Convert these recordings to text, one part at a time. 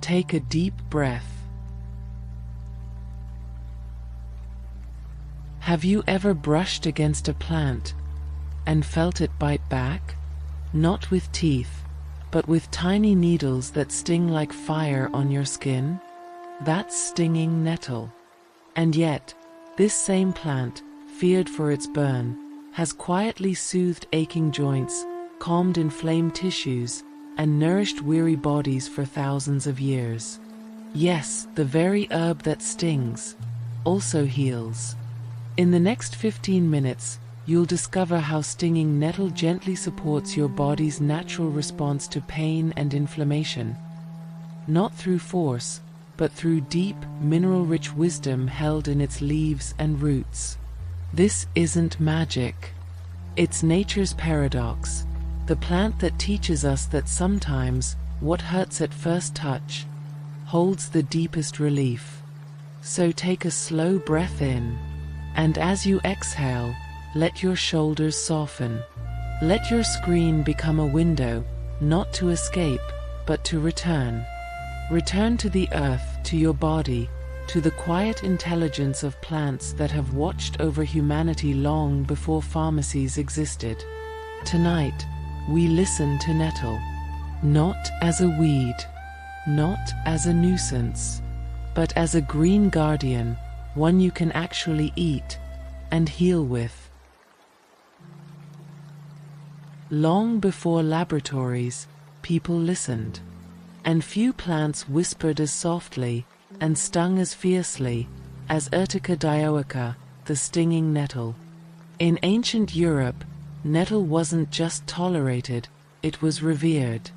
Take a deep breath. Have you ever brushed against a plant and felt it bite back? Not with teeth, but with tiny needles that sting like fire on your skin? That's stinging nettle. And yet, this same plant, feared for its burn, has quietly soothed aching joints, calmed inflamed tissues, and nourished weary bodies for thousands of years. Yes, the very herb that stings also heals. In the next 15 minutes, you'll discover how stinging nettle gently supports your body's natural response to pain and inflammation. Not through force, but through deep, mineral-rich wisdom held in its leaves and roots. This isn't magic. It's nature's paradox, the plant that teaches us that sometimes what hurts at first touch holds the deepest relief. So take a slow breath in, and as you exhale, let your shoulders soften. Let your screen become a window, not to escape, but to return. Return to the earth, to your body, to the quiet intelligence of plants that have watched over humanity long before pharmacies existed. Tonight, we listen to nettle, not as a weed, not as a nuisance, but as a green guardian, one you can actually eat and heal with. Long before laboratories, people listened, and few plants whispered as softly and stung as fiercely as Urtica dioica, the stinging nettle. In ancient Europe, nettle wasn't just tolerated, it was revered.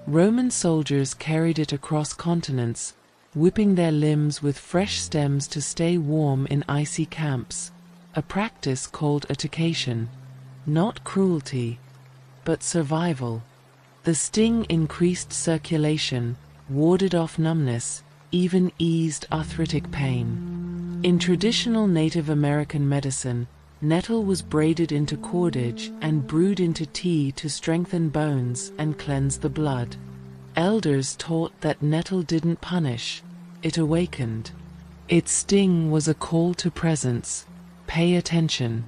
Roman soldiers carried it across continents, whipping their limbs with fresh stems to stay warm in icy camps, a practice called urtication. Not cruelty, but survival. The sting increased circulation, warded off numbness, even eased arthritic pain. In traditional Native American medicine, nettle was braided into cordage and brewed into tea to strengthen bones and cleanse the blood. Elders taught that nettle didn't punish, it awakened. Its sting was a call to presence. Pay attention.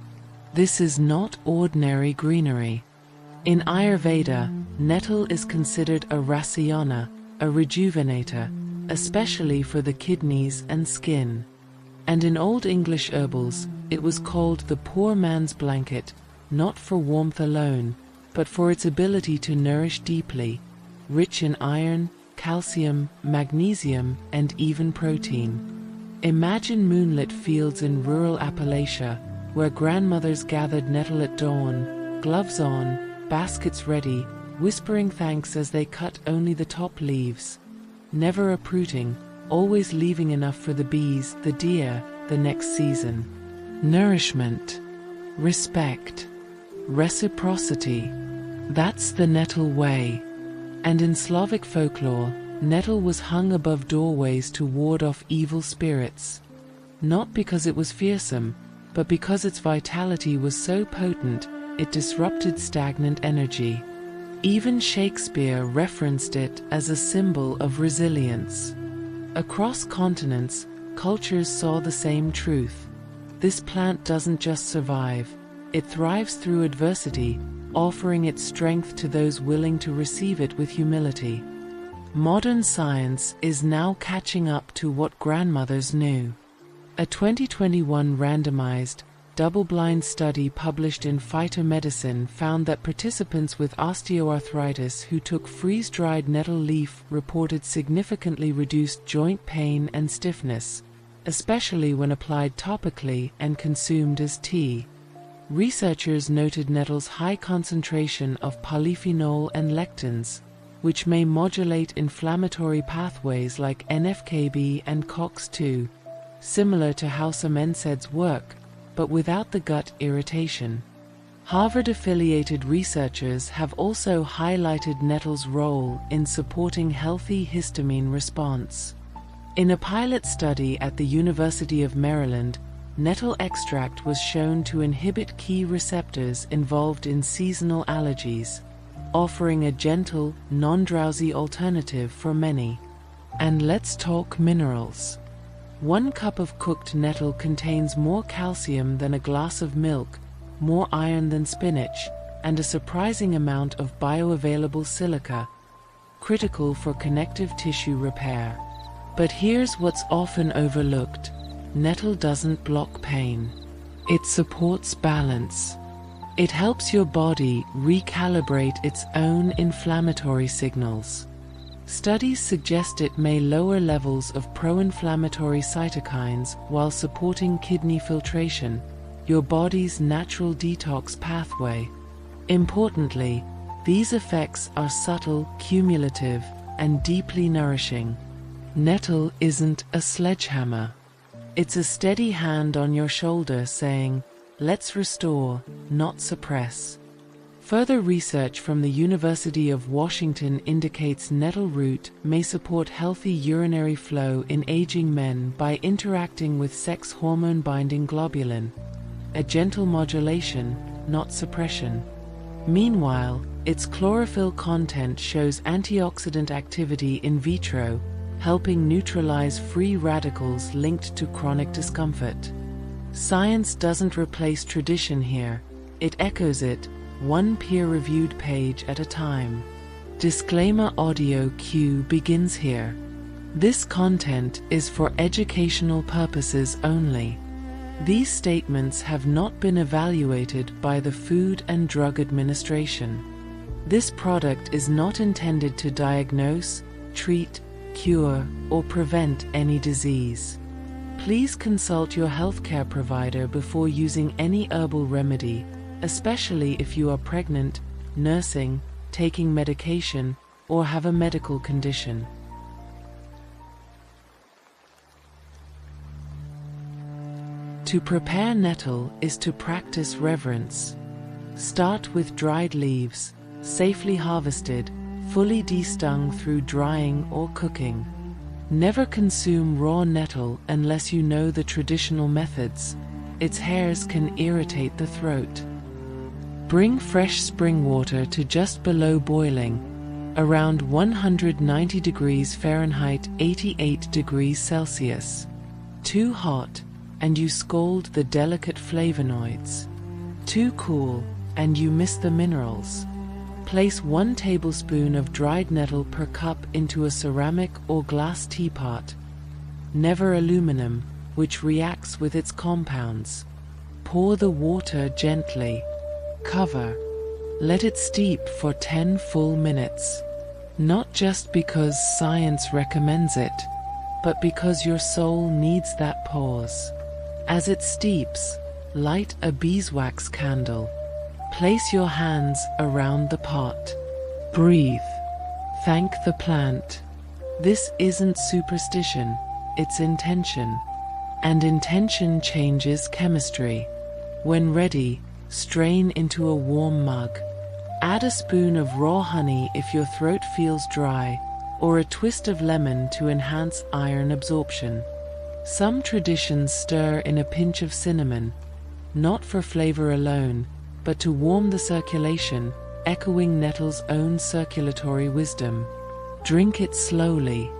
This is not ordinary greenery. In Ayurveda, nettle is considered a rasayana, a rejuvenator, especially for the kidneys and skin. And in Old English herbals, it was called the poor man's blanket, not for warmth alone, but for its ability to nourish deeply, rich in iron, calcium, magnesium, and even protein. Imagine moonlit fields in rural Appalachia, where grandmothers gathered nettle at dawn, gloves on, baskets ready, whispering thanks as they cut only the top leaves. Never uprooting, always leaving enough for the bees, the deer, the next season. Nourishment, respect, reciprocity. That's the nettle way. And in Slavic folklore, nettle was hung above doorways to ward off evil spirits. Not because it was fearsome, but because its vitality was so potent, it disrupted stagnant energy. Even Shakespeare referenced it as a symbol of resilience. Across continents, cultures saw the same truth. This plant doesn't just survive, it thrives through adversity, offering its strength to those willing to receive it with humility. Modern science is now catching up to what grandmothers knew. A 2021 randomized, double-blind study published in Phytomedicine found that participants with osteoarthritis who took freeze-dried nettle leaf reported significantly reduced joint pain and stiffness, especially when applied topically and consumed as tea. Researchers noted nettle's high concentration of polyphenol and lectins, which may modulate inflammatory pathways like NF-kB and COX-2, similar to how some NSAIDs work, but without the gut irritation. Harvard-affiliated researchers have also highlighted nettle's role in supporting healthy histamine response. In a pilot study at the University of Maryland, nettle extract was shown to inhibit key receptors involved in seasonal allergies, offering a gentle, non-drowsy alternative for many. And let's talk minerals. 1 cup of cooked nettle contains more calcium than a glass of milk, more iron than spinach, and a surprising amount of bioavailable silica, critical for connective tissue repair. But here's what's often overlooked. Nettle doesn't block pain. It supports balance. It helps your body recalibrate its own inflammatory signals. Studies suggest it may lower levels of pro-inflammatory cytokines while supporting kidney filtration, your body's natural detox pathway. Importantly, these effects are subtle, cumulative, and deeply nourishing. Nettle isn't a sledgehammer. It's a steady hand on your shoulder saying, "Let's restore, not suppress." Further research from the University of Washington indicates nettle root may support healthy urinary flow in aging men by interacting with sex hormone-binding globulin, a gentle modulation, not suppression. Meanwhile, its chlorophyll content shows antioxidant activity in vitro, helping neutralize free radicals linked to chronic discomfort. Science doesn't replace tradition here, it echoes it, one peer-reviewed page at a time. Disclaimer: audio cue begins here. This content is for educational purposes only. These statements have not been evaluated by the Food and Drug Administration. This product is not intended to diagnose, treat, cure, or prevent any disease. Please consult your healthcare provider before using any herbal remedy, especially if you are pregnant, nursing, taking medication, or have a medical condition. To prepare nettle is to practice reverence. Start with dried leaves, safely harvested, fully destung through drying or cooking. Never consume raw nettle unless you know the traditional methods. Its hairs can irritate the throat. Bring fresh spring water to just below boiling, around 190 degrees Fahrenheit, 88 degrees Celsius. Too hot, and you scald the delicate flavonoids. Too cool, and you miss the minerals. Place 1 tablespoon of dried nettle per cup into a ceramic or glass teapot, never aluminum, which reacts with its compounds. Pour the water gently. Cover. Let it steep for 10 full minutes. Not just because science recommends it, but because your soul needs that pause. As it steeps, light a beeswax candle. Place your hands around the pot. Breathe. Thank the plant. This isn't superstition, it's intention. And intention changes chemistry. When ready, strain into a warm mug. Add a spoon of raw honey if your throat feels dry, or a twist of lemon to enhance iron absorption. Some traditions stir in a pinch of cinnamon, not for flavor alone, but to warm the circulation, echoing nettle's own circulatory wisdom. Drink it slowly.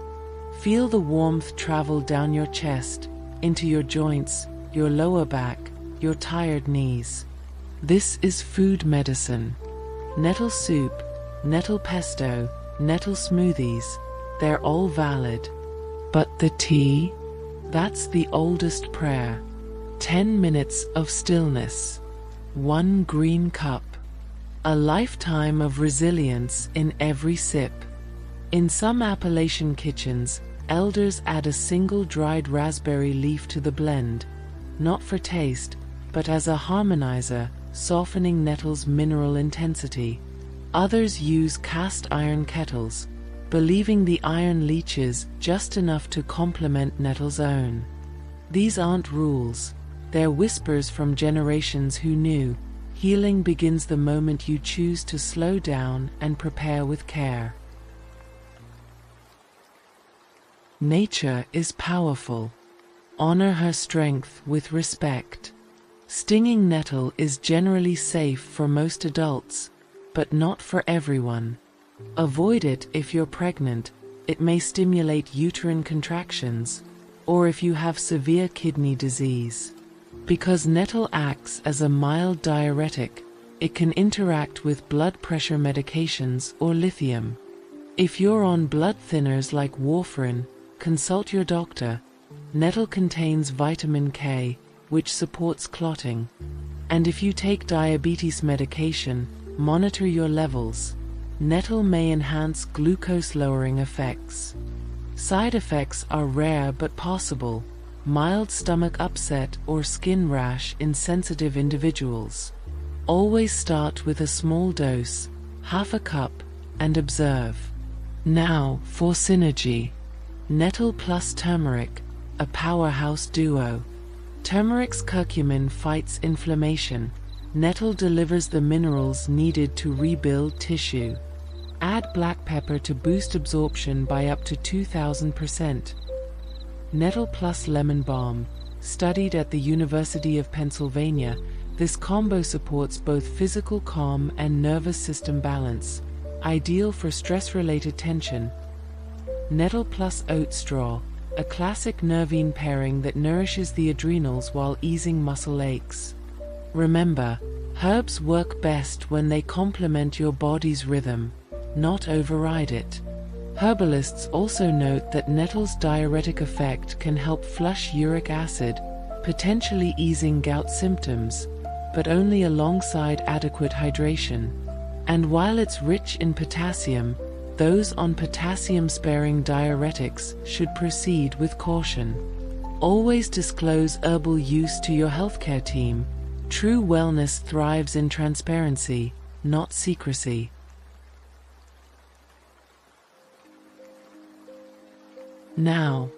Feel the warmth travel down your chest, into your joints, your lower back, your tired knees. This is food medicine. Nettle soup, nettle pesto, nettle smoothies, they're all valid. But the tea? That's the oldest prayer. 10 minutes of stillness. 1 green cup. A lifetime of resilience in every sip. In some Appalachian kitchens, elders add a single dried raspberry leaf to the blend, not for taste, but as a harmonizer, softening nettle's mineral intensity. Others use cast iron kettles, believing the iron leaches just enough to complement nettle's own. These aren't rules, they're whispers from generations who knew healing begins the moment you choose to slow down and prepare with care. Nature is powerful. Honor her strength with respect. Stinging nettle is generally safe for most adults, but not for everyone. Avoid it if you're pregnant, it may stimulate uterine contractions, or if you have severe kidney disease. Because nettle acts as a mild diuretic, it can interact with blood pressure medications or lithium. If you're on blood thinners like warfarin, consult your doctor. Nettle contains vitamin K, which supports clotting. And if you take diabetes medication, monitor your levels. Nettle may enhance glucose-lowering effects. Side effects are rare but possible: mild stomach upset or skin rash in sensitive individuals. Always start with a small dose, half a cup, and observe. Now, for synergy. Nettle plus turmeric, a powerhouse duo. Turmeric's curcumin fights inflammation. Nettle delivers the minerals needed to rebuild tissue. Add black pepper to boost absorption by up to 2000%. Nettle plus lemon balm. Studied at the University of Pennsylvania, this combo supports both physical calm and nervous system balance, ideal for stress-related tension. Nettle plus oat straw, a classic nervine pairing that nourishes the adrenals while easing muscle aches. Remember, herbs work best when they complement your body's rhythm, not override it. Herbalists also note that nettle's diuretic effect can help flush uric acid, potentially easing gout symptoms, but only alongside adequate hydration. And while it's rich in potassium, those on potassium-sparing diuretics should proceed with caution. Always disclose herbal use to your healthcare team. True wellness thrives in transparency, not secrecy. Now,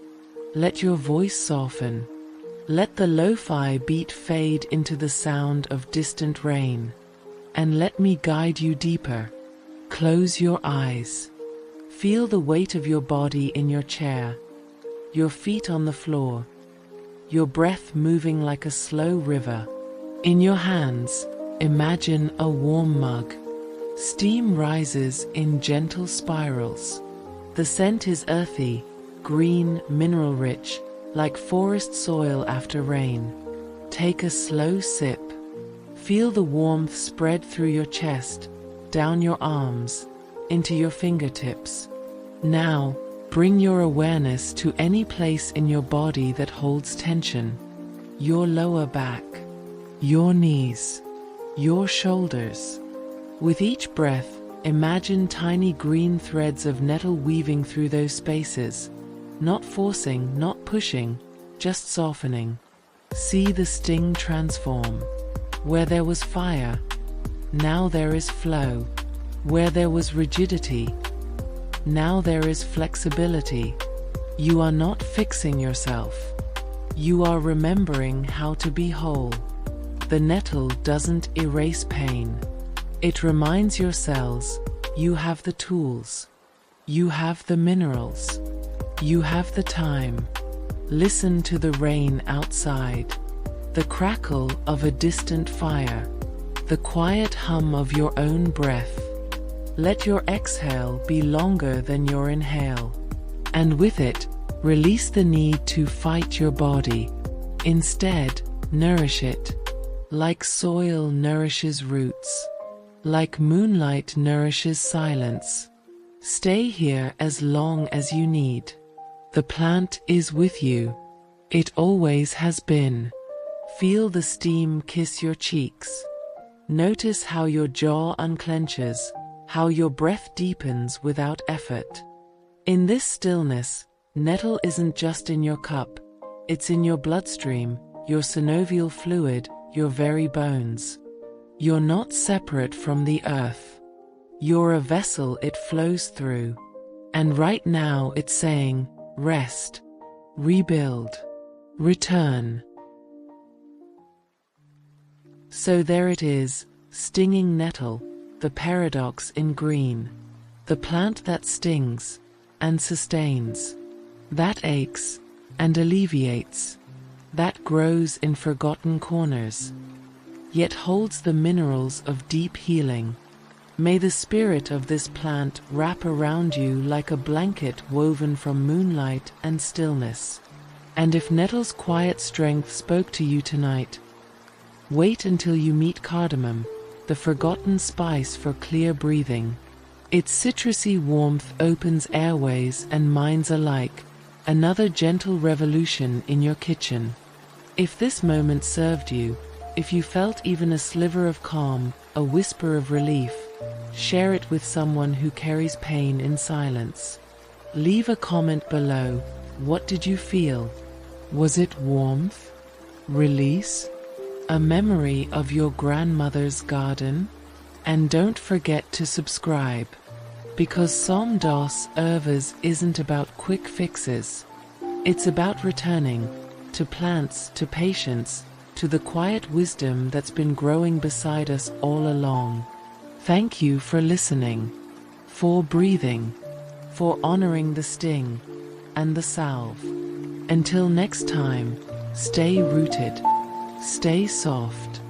let your voice soften. Let the lo-fi beat fade into the sound of distant rain. And let me guide you deeper. Close your eyes. Feel the weight of your body in your chair, your feet on the floor, your breath moving like a slow river. In your hands, imagine a warm mug. Steam rises in gentle spirals. The scent is earthy, green, mineral-rich, like forest soil after rain. Take a slow sip. Feel the warmth spread through your chest, down your arms, into your fingertips. Now, bring your awareness to any place in your body that holds tension. Your lower back, your knees, your shoulders. With each breath, imagine tiny green threads of nettle weaving through those spaces. Not forcing, not pushing, just softening. See the sting transform. Where there was fire, now there is flow. Where there was rigidity, now there is flexibility. You are not fixing yourself. You are remembering how to be whole. The nettle doesn't erase pain. It reminds your cells, you have the tools. You have the minerals. You have the time. Listen to the rain outside, the crackle of a distant fire, the quiet hum of your own breath. Let your exhale be longer than your inhale. And with it, release the need to fight your body. Instead, nourish it. Like soil nourishes roots. Like moonlight nourishes silence. Stay here as long as you need. The plant is with you. It always has been. Feel the steam kiss your cheeks. Notice how your jaw unclenches, how your breath deepens without effort. In this stillness, nettle isn't just in your cup, it's in your bloodstream, your synovial fluid, your very bones. You're not separate from the earth. You're a vessel it flows through. And right now it's saying, rest, rebuild, return. So there it is, stinging nettle, the paradox in green. The plant that stings and sustains, that aches and alleviates, that grows in forgotten corners, yet holds the minerals of deep healing. May the spirit of this plant wrap around you like a blanket woven from moonlight and stillness. And if Nettle's quiet strength spoke to you tonight, wait until you meet cardamom, the forgotten spice for clear breathing. Its citrusy warmth opens airways and minds alike, another gentle revolution in your kitchen. If this moment served you, if you felt even a sliver of calm, a whisper of relief, share it with someone who carries pain in silence. Leave a comment below. What did you feel? Was it warmth? Release? A memory of your grandmother's garden? And don't forget to subscribe, because Som dos Ervas isn't about quick fixes. It's about returning to plants, to patience, to the quiet wisdom that's been growing beside us all along. Thank you for listening, for breathing, for honoring the sting and the salve. Until next time, stay rooted, stay soft,